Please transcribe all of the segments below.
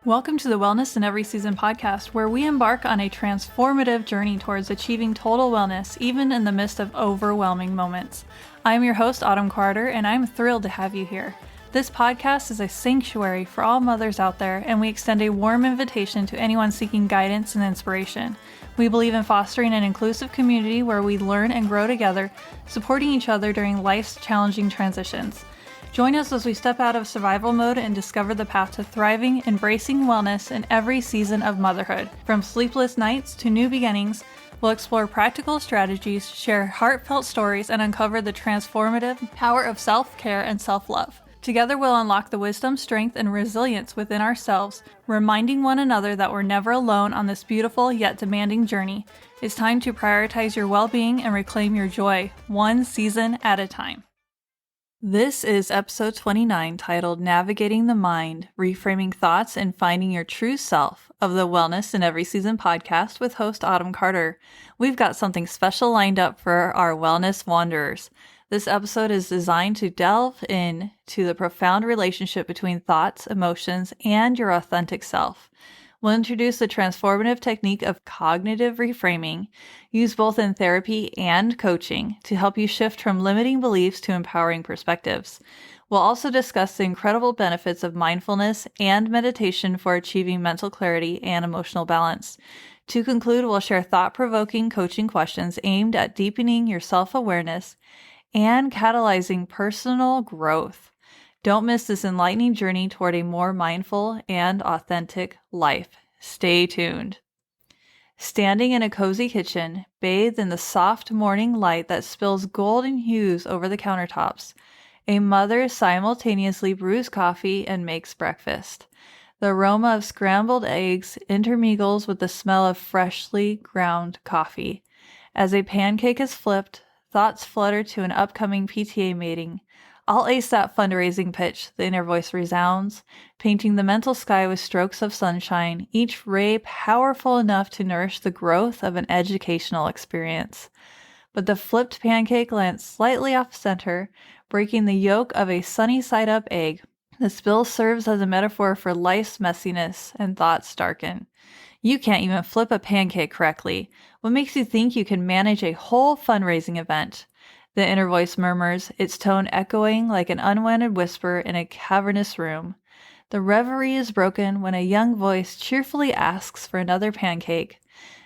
Welcome to the Wellness in Every Season podcast, where we embark on a transformative journey towards achieving total wellness, even in the midst of overwhelming moments. I'm your host, Autumn Carter, and I'm thrilled to have you here. This podcast is a sanctuary for all mothers out there, and we extend a warm invitation to anyone seeking guidance and inspiration. We believe in fostering an inclusive community where we learn and grow together, supporting each other during life's challenging transitions. Join us as we step out of survival mode and discover the path to thriving, embracing wellness in every season of motherhood. From sleepless nights to new beginnings, we'll explore practical strategies, share heartfelt stories, and uncover the transformative power of self-care and self-love. Together, we'll unlock the wisdom, strength, and resilience within ourselves, reminding one another that we're never alone on this beautiful yet demanding journey. It's time to prioritize your well-being and reclaim your joy, one season at a time. This is episode 29, titled Navigating the Mind, Reframing Thoughts and Finding Your True Self of the Wellness in Every Season podcast with host Autumn Carter. We've got something special lined up for our wellness wanderers. This episode is designed to delve into the profound relationship between thoughts, emotions, and your authentic self. We'll introduce the transformative technique of cognitive reframing, used both in therapy and coaching to help you shift from limiting beliefs to empowering perspectives. We'll also discuss the incredible benefits of mindfulness and meditation for achieving mental clarity and emotional balance. To conclude, we'll share thought-provoking coaching questions aimed at deepening your self-awareness and catalyzing personal growth. Don't miss this enlightening journey toward a more mindful and authentic life. Stay tuned. Standing in a cozy kitchen, bathed in the soft morning light that spills golden hues over the countertops, a mother simultaneously brews coffee and makes breakfast. The aroma of scrambled eggs intermingles with the smell of freshly ground coffee. As a pancake is flipped, thoughts flutter to an upcoming PTA meeting. I'll ace that fundraising pitch, the inner voice resounds, painting the mental sky with strokes of sunshine, each ray powerful enough to nourish the growth of an educational experience. But the flipped pancake lands slightly off center, breaking the yolk of a sunny-side-up egg. The spill serves as a metaphor for life's messiness, and thoughts darken. You can't even flip a pancake correctly. What makes you think you can manage a whole fundraising event? The inner voice murmurs, its tone echoing like an unwanted whisper in a cavernous room. The reverie is broken when a young voice cheerfully asks for another pancake.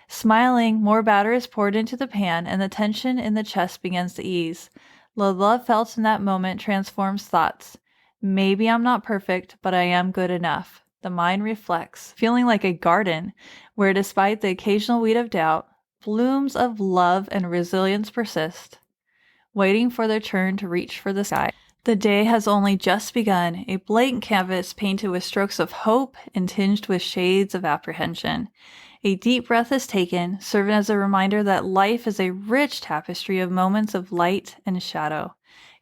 Smiling, more batter is poured into the pan, and the tension in the chest begins to ease. The love felt in that moment transforms thoughts. Maybe I'm not perfect, but I am good enough. The mind reflects, feeling like a garden, where despite the occasional weed of doubt, blooms of love and resilience persist, waiting for their turn to reach for the sky. The day has only just begun, a blank canvas painted with strokes of hope and tinged with shades of apprehension. A deep breath is taken, serving as a reminder that life is a rich tapestry of moments of light and shadow.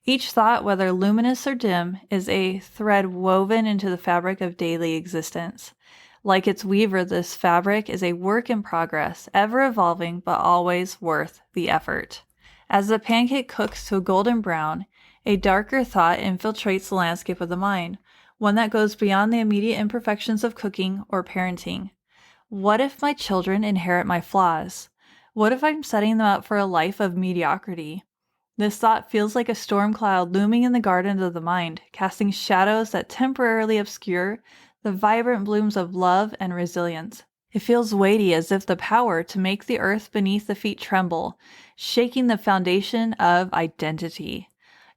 Each thought, whether luminous or dim, is a thread woven into the fabric of daily existence. Like its weaver, this fabric is a work in progress, ever evolving but always worth the effort. As the pancake cooks to a golden brown, a darker thought infiltrates the landscape of the mind, one that goes beyond the immediate imperfections of cooking or parenting. What if my children inherit my flaws? What if I'm setting them up for a life of mediocrity? This thought feels like a storm cloud looming in the garden of the mind, casting shadows that temporarily obscure the vibrant blooms of love and resilience. It feels weighty, as if the power to make the earth beneath the feet tremble, shaking the foundation of identity.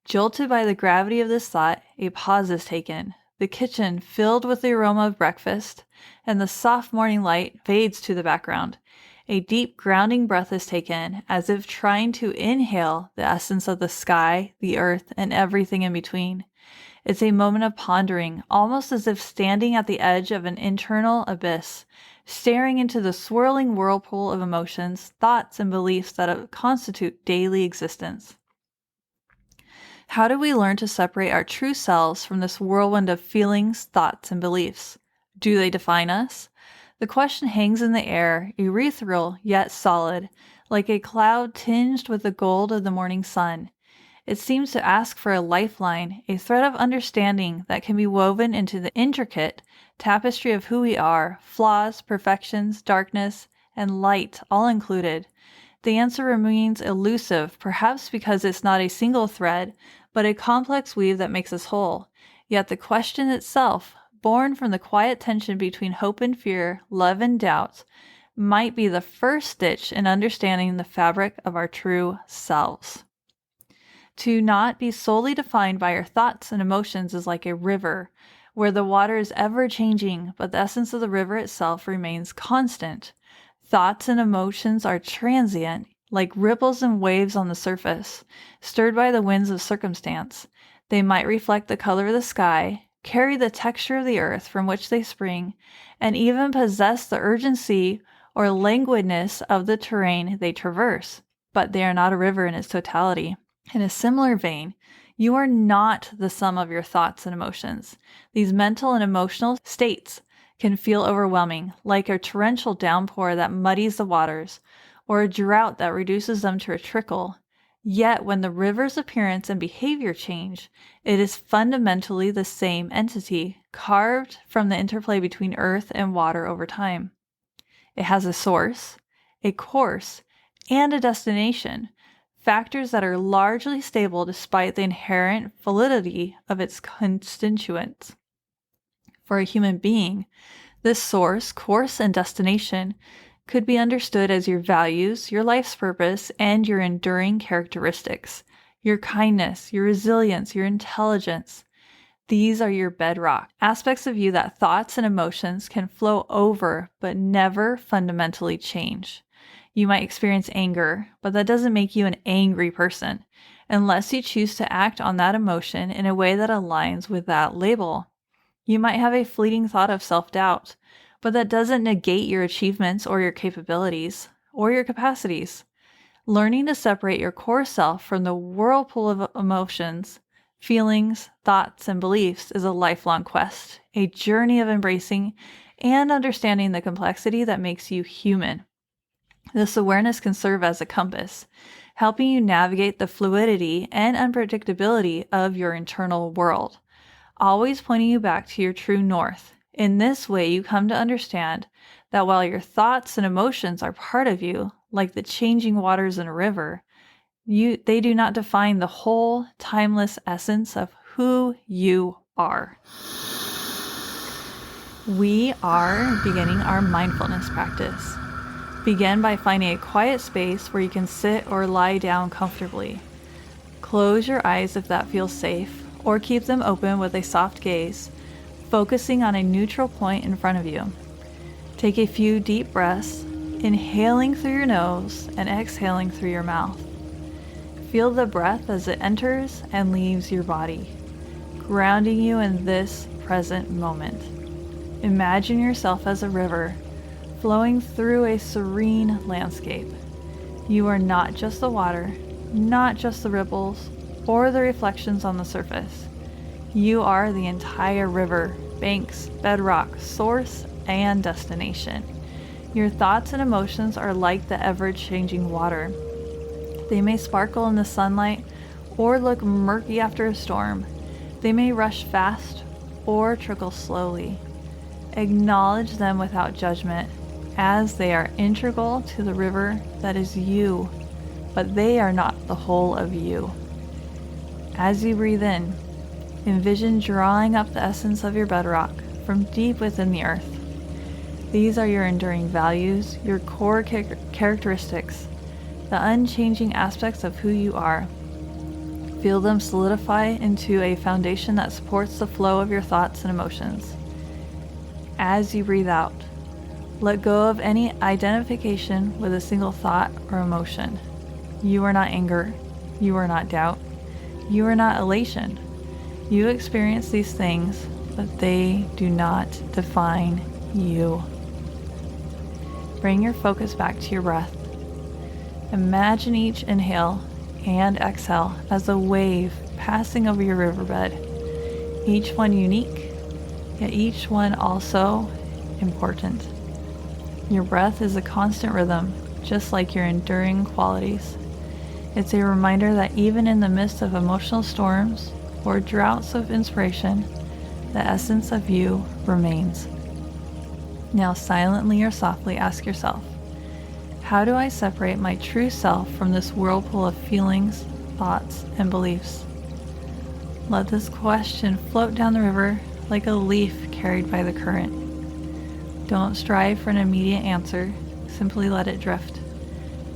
Jolted by the gravity of this thought, a pause is taken. The kitchen, filled with the aroma of breakfast, and the soft morning light fades to the background. A deep, grounding breath is taken, as if trying to inhale the essence of the sky, the earth, and everything in between. It's a moment of pondering, almost as if standing at the edge of an internal abyss, staring into the swirling whirlpool of emotions, thoughts, and beliefs that constitute daily existence. How do we learn to separate our true selves from this whirlwind of feelings, thoughts, and beliefs? Do they define us? The question hangs in the air, ethereal yet solid, like a cloud tinged with the gold of the morning sun. It seems to ask for a lifeline, a thread of understanding that can be woven into the intricate tapestry of who we are, flaws, perfections, darkness, and light, all included. The answer remains elusive, perhaps because it's not a single thread, but a complex weave that makes us whole. Yet the question itself, born from the quiet tension between hope and fear, love and doubt, might be the first stitch in understanding the fabric of our true selves. To not be solely defined by our thoughts and emotions is like a river, where the water is ever changing, but the essence of the river itself remains constant. Thoughts and emotions are transient, like ripples and waves on the surface, stirred by the winds of circumstance. They might reflect the color of the sky, carry the texture of the earth from which they spring, and even possess the urgency or languidness of the terrain they traverse, but they are not a river in its totality. In a similar vein, you are not the sum of your thoughts and emotions. These mental and emotional states can feel overwhelming, like a torrential downpour that muddies the waters, or a drought that reduces them to a trickle. Yet when the river's appearance and behavior change, it is fundamentally the same entity, carved from the interplay between earth and water over time. It has a source, a course, and a destination, factors that are largely stable despite the inherent validity of its constituents. For a human being, this source, course, and destination could be understood as your values, your life's purpose, and your enduring characteristics, your kindness, your resilience, your intelligence. These are your bedrock, aspects of you that thoughts and emotions can flow over but never fundamentally change. You might experience anger, but that doesn't make you an angry person, unless you choose to act on that emotion in a way that aligns with that label. You might have a fleeting thought of self-doubt, but that doesn't negate your achievements or your capabilities or your capacities. Learning to separate your core self from the whirlpool of emotions, feelings, thoughts, and beliefs is a lifelong quest, a journey of embracing and understanding the complexity that makes you human. This awareness can serve as a compass, helping you navigate the fluidity and unpredictability of your internal world, always pointing you back to your true north. In this way, you come to understand that while your thoughts and emotions are part of you, like the changing waters in a river, they do not define the whole, timeless essence of who you are. We are beginning our mindfulness practice. Begin by finding a quiet space where you can sit or lie down comfortably. Close your eyes if that feels safe, or keep them open with a soft gaze, focusing on a neutral point in front of you. Take a few deep breaths, inhaling through your nose and exhaling through your mouth. Feel the breath as it enters and leaves your body, grounding you in this present moment. Imagine yourself as a river, flowing through a serene landscape. You are not just the water, not just the ripples, or the reflections on the surface. You are the entire river, banks, bedrock, source, and destination. Your thoughts and emotions are like the ever-changing water. They may sparkle in the sunlight or look murky after a storm. They may rush fast or trickle slowly. Acknowledge them without judgment, as they are integral to the river that is you, but they are not the whole of you. As you breathe in, envision drawing up the essence of your bedrock from deep within the earth. These are your enduring values, your core characteristics, the unchanging aspects of who you are. Feel them solidify into a foundation that supports the flow of your thoughts and emotions. As you breathe out, let go of any identification with a single thought or emotion. You are not anger. You are not doubt. You are not elation. You experience these things, but they do not define you. Bring your focus back to your breath. Imagine each inhale and exhale as a wave passing over your riverbed, each one unique, yet each one also important. Your breath is a constant rhythm, just like your enduring qualities. It's a reminder that even in the midst of emotional storms or droughts of inspiration, the essence of you remains. Now silently or softly ask yourself, how do I separate my true self from this whirlpool of feelings, thoughts, and beliefs? Let this question float down the river like a leaf carried by the current. Don't strive for an immediate answer, simply let it drift,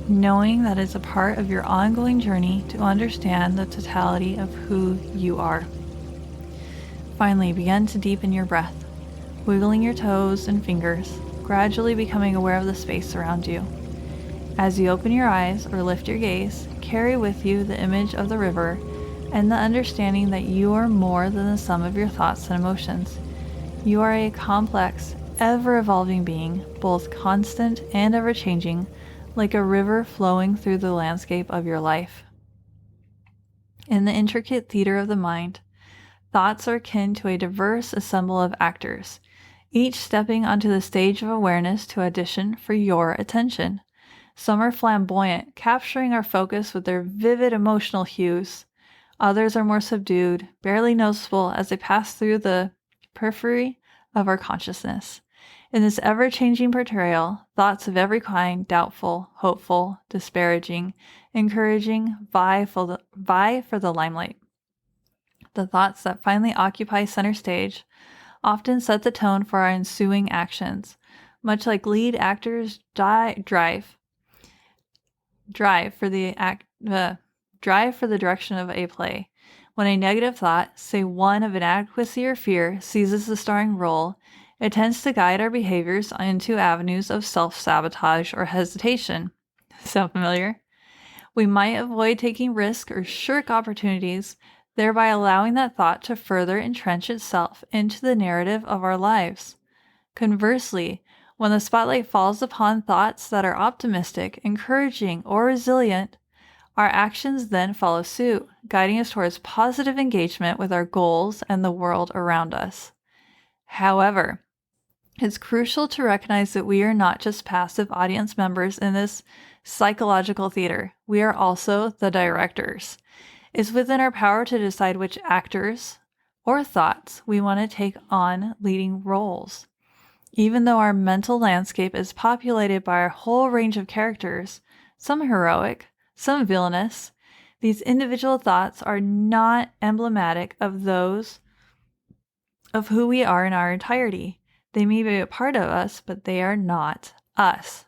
knowing that it's a part of your ongoing journey to understand the totality of who you are. Finally, begin to deepen your breath, wiggling your toes and fingers, gradually becoming aware of the space around you. As you open your eyes or lift your gaze, carry with you the image of the river and the understanding that you are more than the sum of your thoughts and emotions. You are a complex, ever-evolving being, both constant and ever-changing, like a river flowing through the landscape of your life. In the intricate theater of the mind, thoughts are akin to a diverse assemble of actors, each stepping onto the stage of awareness to audition for your attention. Some are flamboyant, capturing our focus with their vivid emotional hues. Others are more subdued, barely noticeable as they pass through the periphery of our consciousness. In this ever-changing portrayal, thoughts of every kind, doubtful, hopeful, disparaging, encouraging, vie for the limelight. The thoughts that finally occupy center stage often set the tone for our ensuing actions, much like lead actors drive for the direction of a play. When a negative thought, say one of inadequacy or fear, seizes the starring role, it tends to guide our behaviors into avenues of self-sabotage or hesitation. Sound familiar? We might avoid taking risks or shirk opportunities, thereby allowing that thought to further entrench itself into the narrative of our lives. Conversely, when the spotlight falls upon thoughts that are optimistic, encouraging, or resilient, our actions then follow suit, guiding us towards positive engagement with our goals and the world around us. However, it's crucial to recognize that we are not just passive audience members in this psychological theater. We are also the directors. It's within our power to decide which actors or thoughts we want to take on leading roles. Even though our mental landscape is populated by a whole range of characters, some heroic, some villainous, these individual thoughts are not emblematic of those of who we are in our entirety. They may be a part of us, but they are not us.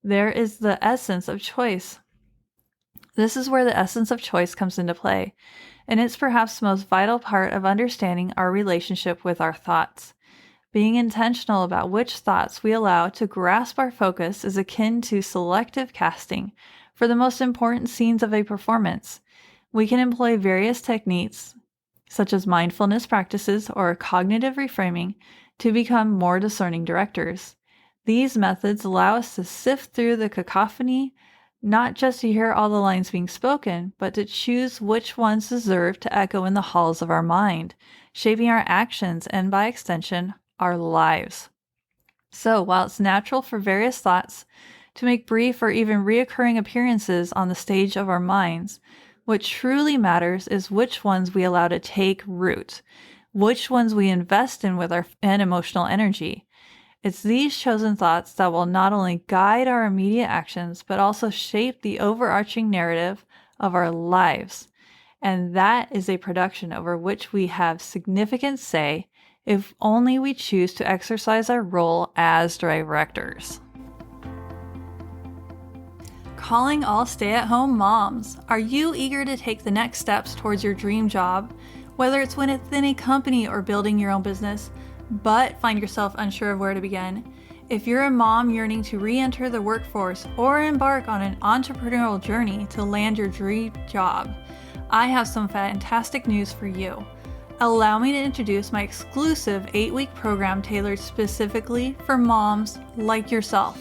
There is the essence of choice. This is where the essence of choice comes into play, and it's perhaps the most vital part of understanding our relationship with our thoughts. Being intentional about which thoughts we allow to grasp our focus is akin to selective casting for the most important scenes of a performance. We can employ various techniques, such as mindfulness practices or cognitive reframing, to become more discerning directors. These methods allow us to sift through the cacophony, not just to hear all the lines being spoken, but to choose which ones deserve to echo in the halls of our mind, shaping our actions and, by extension, our lives. So, while it's natural for various thoughts to make brief or even reoccurring appearances on the stage of our minds, what truly matters is which ones we allow to take root, which ones we invest in with our emotional energy. It's these chosen thoughts that will not only guide our immediate actions, but also shape the overarching narrative of our lives. And that is a production over which we have significant say if only we choose to exercise our role as directors. Calling all stay-at-home moms. Are you eager to take the next steps towards your dream job? Whether it's within a company or building your own business, but find yourself unsure of where to begin. If you're a mom yearning to re-enter the workforce or embark on an entrepreneurial journey to land your dream job, I have some fantastic news for you. Allow me to introduce my exclusive 8-week program tailored specifically for moms like yourself.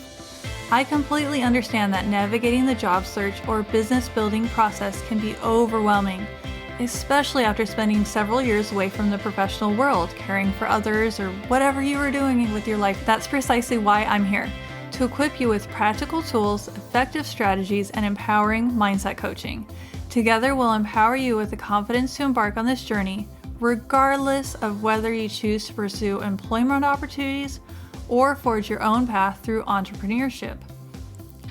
I completely understand that navigating the job search or business building process can be overwhelming, especially after spending several years away from the professional world, caring for others, or whatever you are doing with your life. That's precisely why I'm here, to equip you with practical tools, effective strategies, and empowering mindset coaching. Together, we'll empower you with the confidence to embark on this journey, regardless of whether you choose to pursue employment opportunities or forge your own path through entrepreneurship.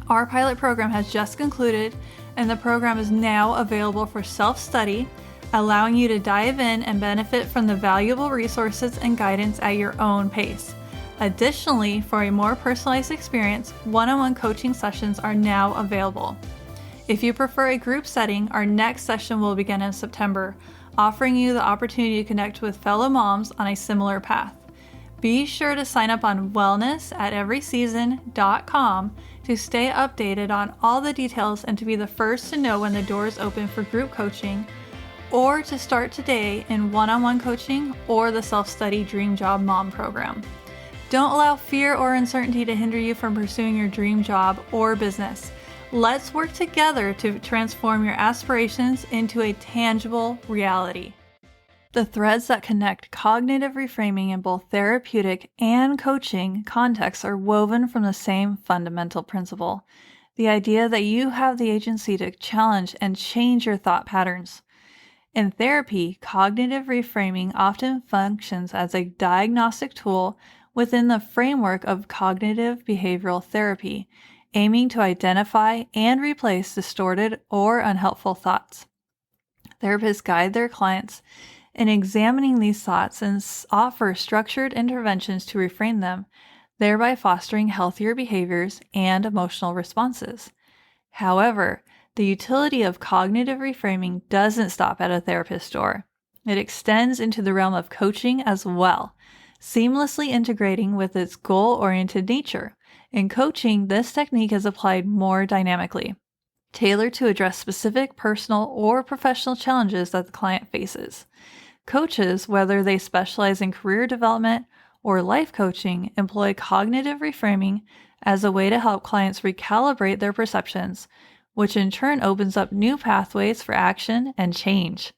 Our pilot program has just concluded, and the program is now available for self-study, allowing you to dive in and benefit from the valuable resources and guidance at your own pace. Additionally, for a more personalized experience, one-on-one coaching sessions are now available. If you prefer a group setting, our next session will begin in September, offering you the opportunity to connect with fellow moms on a similar path. Be sure to sign up on wellness@everyseason.com to stay updated on all the details and to be the first to know when the doors open for group coaching, or to start today in one-on-one coaching or the self-study Dream Job Mom program. Don't allow fear or uncertainty to hinder you from pursuing your dream job or business. Let's work together to transform your aspirations into a tangible reality. The threads that connect cognitive reframing in both therapeutic and coaching contexts are woven from the same fundamental principle: the idea that you have the agency to challenge and change your thought patterns. In therapy, cognitive reframing often functions as a diagnostic tool within the framework of cognitive behavioral therapy, aiming to identify and replace distorted or unhelpful thoughts. Therapists guide their clients in examining these thoughts and offer structured interventions to reframe them, thereby fostering healthier behaviors and emotional responses. However, the utility of cognitive reframing doesn't stop at a therapist's door. It extends into the realm of coaching as well, seamlessly integrating with its goal-oriented nature. In coaching, this technique is applied more dynamically, tailored to address specific personal or professional challenges that the client faces. Coaches, whether they specialize in career development or life coaching, employ cognitive reframing as a way to help clients recalibrate their perceptions, which in turn opens up new pathways for action and change.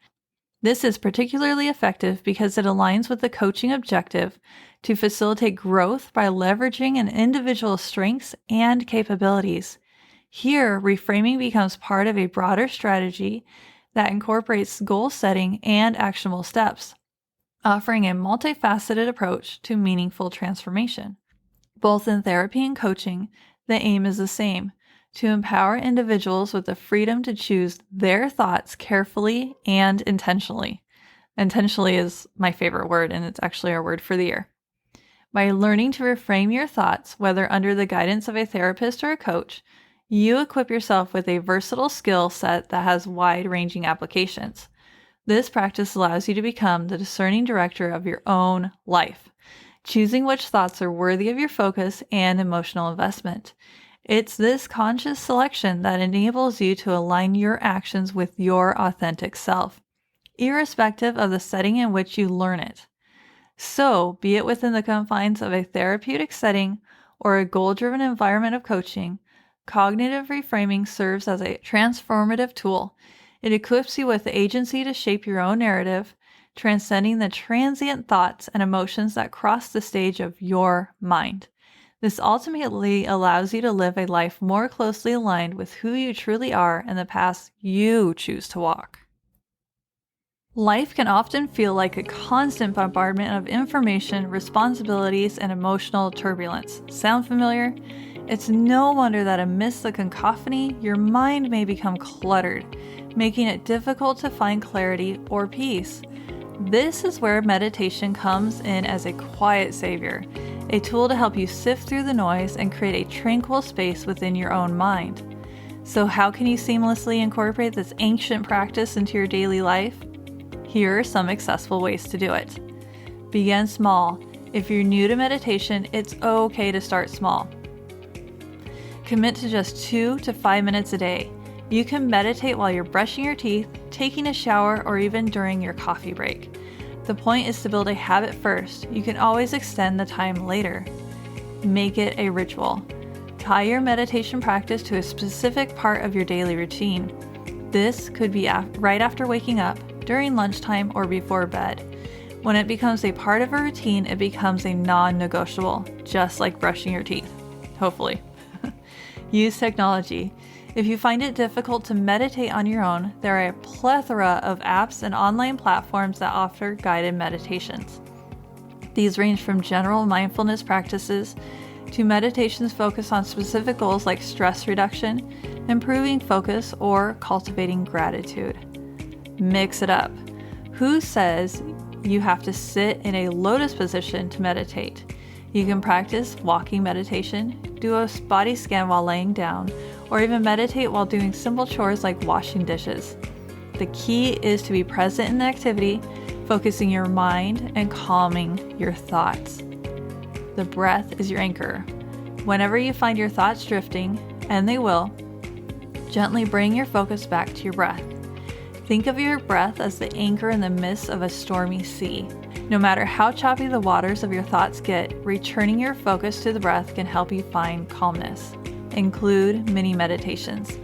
This is particularly effective because it aligns with the coaching objective to facilitate growth by leveraging an individual's strengths and capabilities. Here, reframing becomes part of a broader strategy that incorporates goal setting and actionable steps, offering a multifaceted approach to meaningful transformation. Both in therapy and coaching, the aim is the same: to empower individuals with the freedom to choose their thoughts carefully and intentionally. Intentionally is my favorite word, and it's actually our word for the year. By learning to reframe your thoughts, whether under the guidance of a therapist or a coach, you equip yourself with a versatile skill set that has wide-ranging applications. This practice allows you to become the discerning director of your own life, choosing which thoughts are worthy of your focus and emotional investment. It's this conscious selection that enables you to align your actions with your authentic self, irrespective of the setting in which you learn it. So, be it within the confines of a therapeutic setting or a goal-driven environment of coaching, cognitive reframing serves as a transformative tool. It equips you with the agency to shape your own narrative, transcending the transient thoughts and emotions that cross the stage of your mind. This ultimately allows you to live a life more closely aligned with who you truly are and the path you choose to walk. Life can often feel like a constant bombardment of information, responsibilities, and emotional turbulence. Sound familiar? It's no wonder that amidst the cacophony, your mind may become cluttered, making it difficult to find clarity or peace. This is where meditation comes in as a quiet savior, a tool to help you sift through the noise and create a tranquil space within your own mind. So how can you seamlessly incorporate this ancient practice into your daily life? Here are some accessible ways to do it. Begin small. If you're new to meditation, it's okay to start small. Commit to just 2 to 5 minutes a day. You can meditate while you're brushing your teeth, taking a shower, or even during your coffee break. The point is to build a habit first. You can always extend the time later. Make it a ritual. Tie your meditation practice to a specific part of your daily routine. This could be right after waking up, during lunchtime, or before bed. When it becomes a part of a routine, it becomes a non-negotiable, just like brushing your teeth. hopefully. Use technology. If you find it difficult to meditate on your own, there are a plethora of apps and online platforms that offer guided meditations. These range from general mindfulness practices to meditations focused on specific goals like stress reduction, improving focus, or cultivating gratitude. Mix it up. Who says you have to sit in a lotus position to meditate? You can practice walking meditation, do a body scan while laying down, or even meditate while doing simple chores like washing dishes. The key is to be present in the activity, focusing your mind and calming your thoughts. The breath is your anchor. Whenever you find your thoughts drifting, and they will, gently bring your focus back to your breath. Think of your breath as the anchor in the midst of a stormy sea. No matter how choppy the waters of your thoughts get, returning your focus to the breath can help you find calmness. Include mini meditations.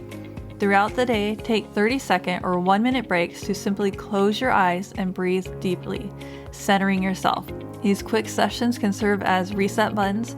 Throughout the day, take 30-second or 1-minute breaks to simply close your eyes and breathe deeply, centering yourself. These quick sessions can serve as reset buttons,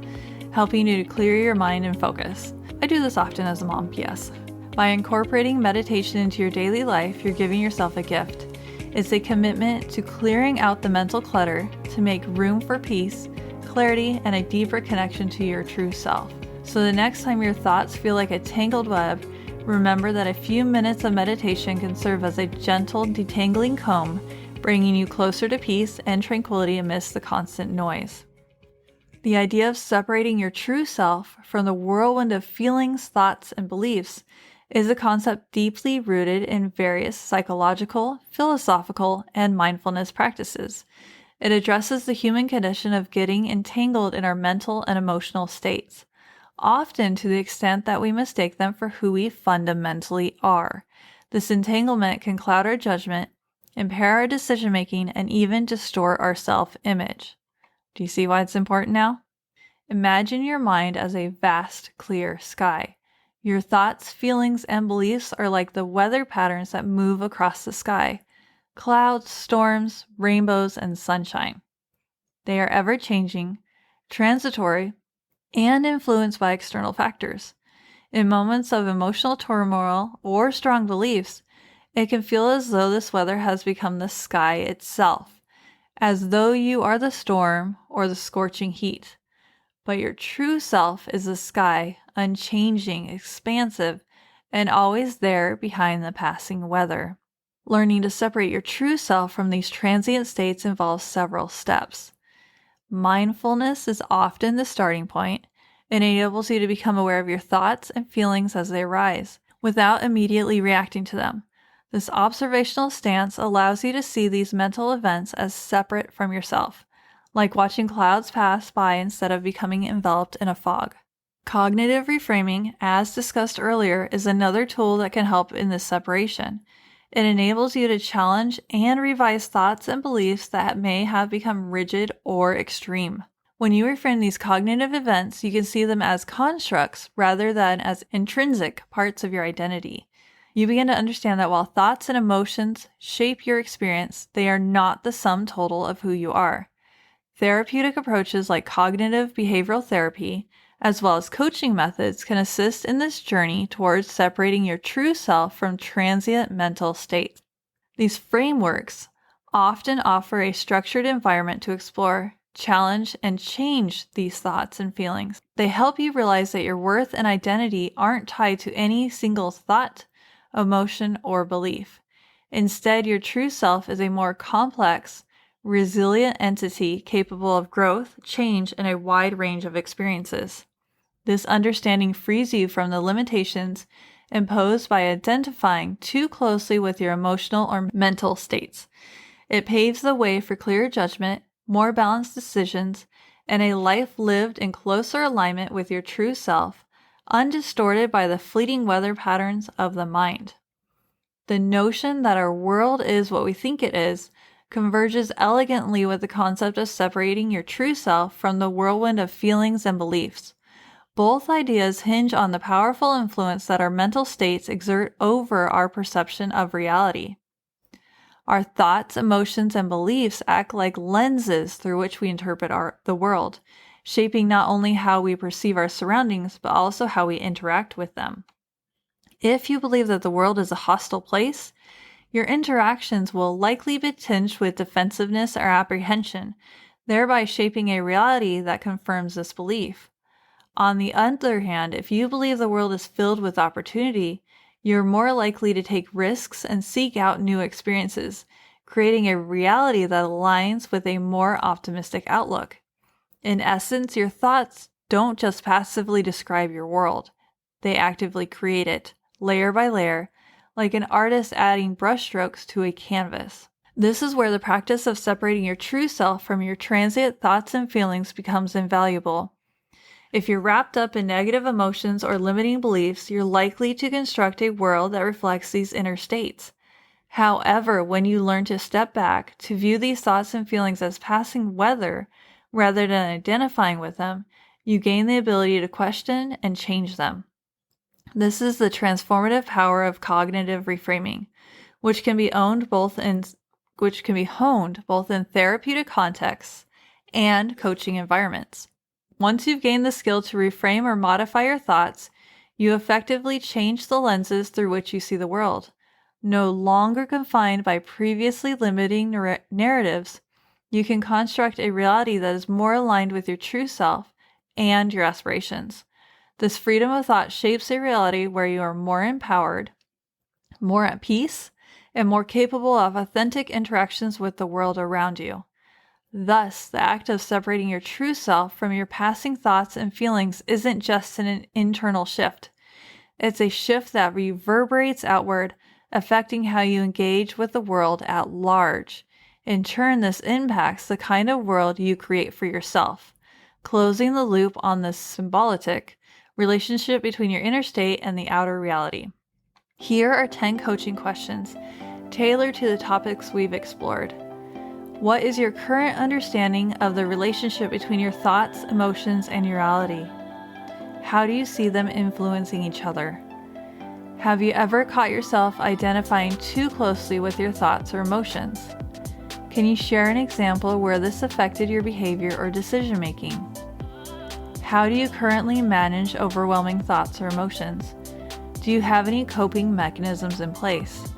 helping you to clear your mind and focus. I do this often as a mom, P.S. By incorporating meditation into your daily life, you're giving yourself a gift. It's a commitment to clearing out the mental clutter to make room for peace, clarity, and a deeper connection to your true self. So the next time your thoughts feel like a tangled web, remember that a few minutes of meditation can serve as a gentle, detangling comb, bringing you closer to peace and tranquility amidst the constant noise. The idea of separating your true self from the whirlwind of feelings, thoughts, and beliefs is a concept deeply rooted in various psychological, philosophical, and mindfulness practices. It addresses the human condition of getting entangled in our mental and emotional states, often to the extent that we mistake them for who we fundamentally are. This entanglement can cloud our judgment, impair our decision-making, and even distort our self-image. Do you see why it's important now? Imagine your mind as a vast, clear sky. Your thoughts, feelings, and beliefs are like the weather patterns that move across the sky: clouds, storms, rainbows, and sunshine. They are ever-changing, transitory, and influenced by external factors. In moments of emotional turmoil or strong beliefs, it can feel as though this weather has become the sky itself, as though you are the storm or the scorching heat. But your true self is the sky, unchanging, expansive, and always there behind the passing weather. Learning to separate your true self from these transient states involves several steps. Mindfulness is often the starting point and enables you to become aware of your thoughts and feelings as they arise, without immediately reacting to them. This observational stance allows you to see these mental events as separate from yourself, like watching clouds pass by instead of becoming enveloped in a fog. Cognitive reframing, as discussed earlier, is another tool that can help in this separation. It enables you to challenge and revise thoughts and beliefs that may have become rigid or extreme. When you reframe these cognitive events, you can see them as constructs rather than as intrinsic parts of your identity. You begin to understand that while thoughts and emotions shape your experience, they are not the sum total of who you are. Therapeutic approaches like cognitive behavioral therapy, as well as coaching methods, can assist in this journey towards separating your true self from transient mental states. These frameworks often offer a structured environment to explore, challenge, and change these thoughts and feelings. They help you realize that your worth and identity aren't tied to any single thought, emotion, or belief. Instead, your true self is a more complex, resilient entity capable of growth, change, and a wide range of experiences. This understanding frees you from the limitations imposed by identifying too closely with your emotional or mental states. It paves the way for clearer judgment, more balanced decisions, and a life lived in closer alignment with your true self, undistorted by the fleeting weather patterns of the mind. The notion that our world is what we think it is converges elegantly with the concept of separating your true self from the whirlwind of feelings and beliefs. Both ideas hinge on the powerful influence that our mental states exert over our perception of reality. Our thoughts, emotions, and beliefs act like lenses through which we interpret the world, shaping not only how we perceive our surroundings, but also how we interact with them. If you believe that the world is a hostile place, your interactions will likely be tinged with defensiveness or apprehension, thereby shaping a reality that confirms this belief. On the other hand, if you believe the world is filled with opportunity, you're more likely to take risks and seek out new experiences, creating a reality that aligns with a more optimistic outlook. In essence, your thoughts don't just passively describe your world. They actively create it, layer by layer, like an artist adding brushstrokes to a canvas. This is where the practice of separating your true self from your transient thoughts and feelings becomes invaluable. If you're wrapped up in negative emotions or limiting beliefs, you're likely to construct a world that reflects these inner states. However, when you learn to step back, to view these thoughts and feelings as passing weather, rather than identifying with them, you gain the ability to question and change them. This is the transformative power of cognitive reframing, which can be honed both in therapeutic contexts and coaching environments. Once you've gained the skill to reframe or modify your thoughts, you effectively change the lenses through which you see the world. No longer confined by previously limiting narratives, you can construct a reality that is more aligned with your true self and your aspirations. This freedom of thought shapes a reality where you are more empowered, more at peace, and more capable of authentic interactions with the world around you. Thus, the act of separating your true self from your passing thoughts and feelings isn't just an internal shift. It's a shift that reverberates outward, affecting how you engage with the world at large. In turn, this impacts the kind of world you create for yourself, closing the loop on this symbiotic relationship between your inner state and the outer reality. Here are 10 coaching questions tailored to the topics we've explored. What is your current understanding of the relationship between your thoughts, emotions, and your reality? How do you see them influencing each other? Have you ever caught yourself identifying too closely with your thoughts or emotions? Can you share an example where this affected your behavior or decision making? How do you currently manage overwhelming thoughts or emotions? Do you have any coping mechanisms in place?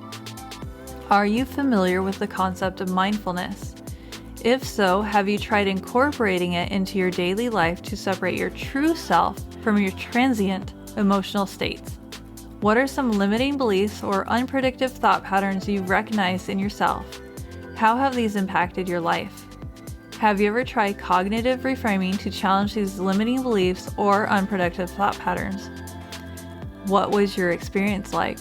Are you familiar with the concept of mindfulness? If so, have you tried incorporating it into your daily life to separate your true self from your transient emotional states? What are some limiting beliefs or unpredictable thought patterns you've recognized in yourself? How have these impacted your life? Have you ever tried cognitive reframing to challenge these limiting beliefs or unpredictable thought patterns? What was your experience like?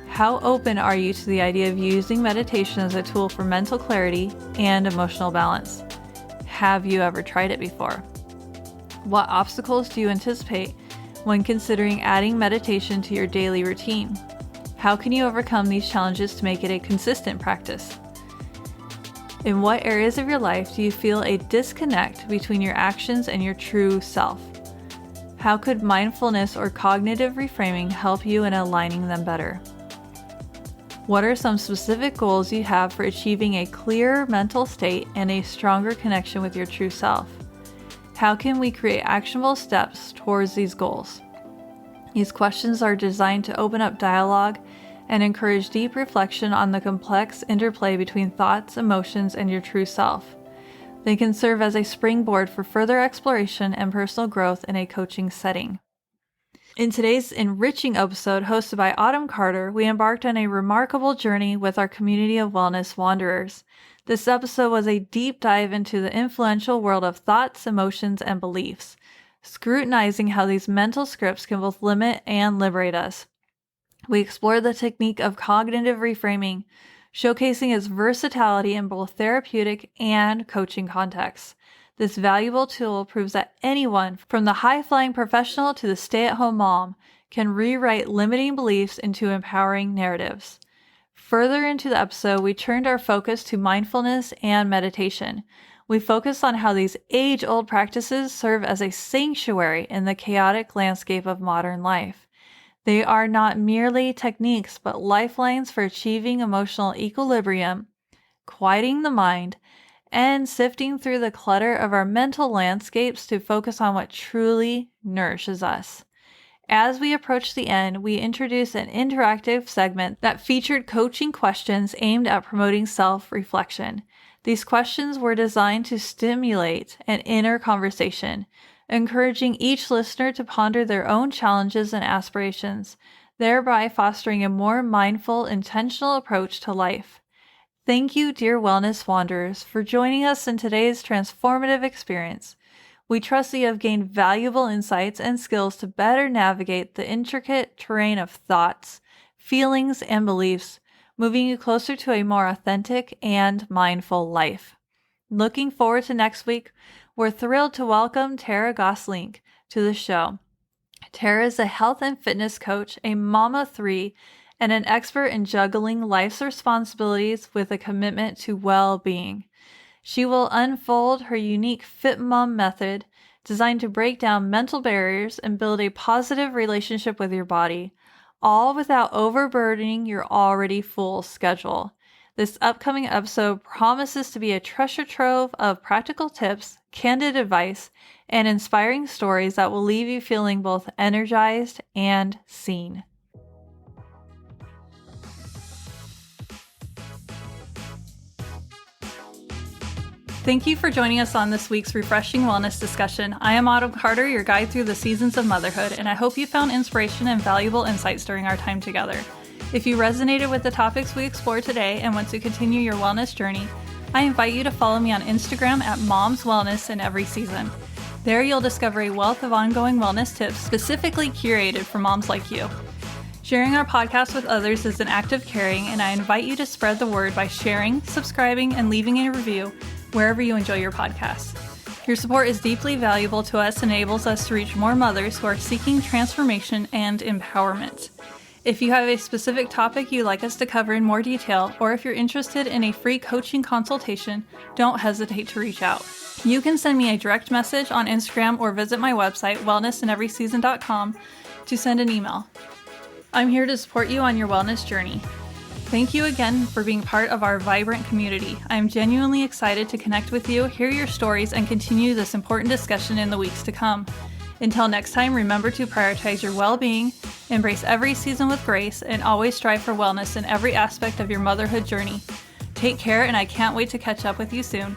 How open are you to the idea of using meditation as a tool for mental clarity and emotional balance? Have you ever tried it before? What obstacles do you anticipate when considering adding meditation to your daily routine? How can you overcome these challenges to make it a consistent practice? In what areas of your life do you feel a disconnect between your actions and your true self? How could mindfulness or cognitive reframing help you in aligning them better? What are some specific goals you have for achieving a clearer mental state and a stronger connection with your true self? How can we create actionable steps towards these goals? These questions are designed to open up dialogue and encourage deep reflection on the complex interplay between thoughts, emotions, and your true self. They can serve as a springboard for further exploration and personal growth in a coaching setting. In today's enriching episode hosted by Autumn Carter, we embarked on a remarkable journey with our community of wellness wanderers. This episode was a deep dive into the influential world of thoughts, emotions, and beliefs, scrutinizing how these mental scripts can both limit and liberate us. We explored the technique of cognitive reframing, showcasing its versatility in both therapeutic and coaching contexts. This valuable tool proves that anyone, from the high-flying professional to the stay-at-home mom, can rewrite limiting beliefs into empowering narratives. Further into the episode, we turned our focus to mindfulness and meditation. We focused on how these age-old practices serve as a sanctuary in the chaotic landscape of modern life. They are not merely techniques, but lifelines for achieving emotional equilibrium, quieting the mind, and sifting through the clutter of our mental landscapes to focus on what truly nourishes us. As we approach the end, we introduced an interactive segment that featured coaching questions aimed at promoting self-reflection. These questions were designed to stimulate an inner conversation, encouraging each listener to ponder their own challenges and aspirations, thereby fostering a more mindful, intentional approach to life. Thank you, dear wellness wanderers, for joining us in today's transformative experience. We trust that you have gained valuable insights and skills to better navigate the intricate terrain of thoughts, feelings, and beliefs, moving you closer to a more authentic and mindful life. Looking forward to next week, we're thrilled to welcome Tara Goslink to the show. Tara is a health and fitness coach, a mama of 3, and an expert in juggling life's responsibilities with a commitment to well-being. She will unfold her unique Fit Mom method designed to break down mental barriers and build a positive relationship with your body, all without overburdening your already full schedule. This upcoming episode promises to be a treasure trove of practical tips, candid advice, and inspiring stories that will leave you feeling both energized and seen. Thank you for joining us on this week's Refreshing Wellness discussion. I am Autumn Carter, your guide through the seasons of motherhood, and I hope you found inspiration and valuable insights during our time together. If you resonated with the topics we explored today and want to continue your wellness journey, I invite you to follow me on Instagram at Mom's Wellness in every season. There you'll discover a wealth of ongoing wellness tips specifically curated for moms like you. Sharing our podcast with others is an act of caring, and I invite you to spread the word by sharing, subscribing, and leaving a review wherever you enjoy your podcast. Your support is deeply valuable to us and enables us to reach more mothers who are seeking transformation and empowerment. If you have a specific topic you'd like us to cover in more detail, or if you're interested in a free coaching consultation, don't hesitate to reach out. You can send me a direct message on Instagram or visit my website, wellnessinEverySeason.com, to send an email. I'm here to support you on your wellness journey. Thank you again for being part of our vibrant community. I am genuinely excited to connect with you, hear your stories, and continue this important discussion in the weeks to come. Until next time, remember to prioritize your well-being, embrace every season with grace, and always strive for wellness in every aspect of your motherhood journey. Take care, and I can't wait to catch up with you soon.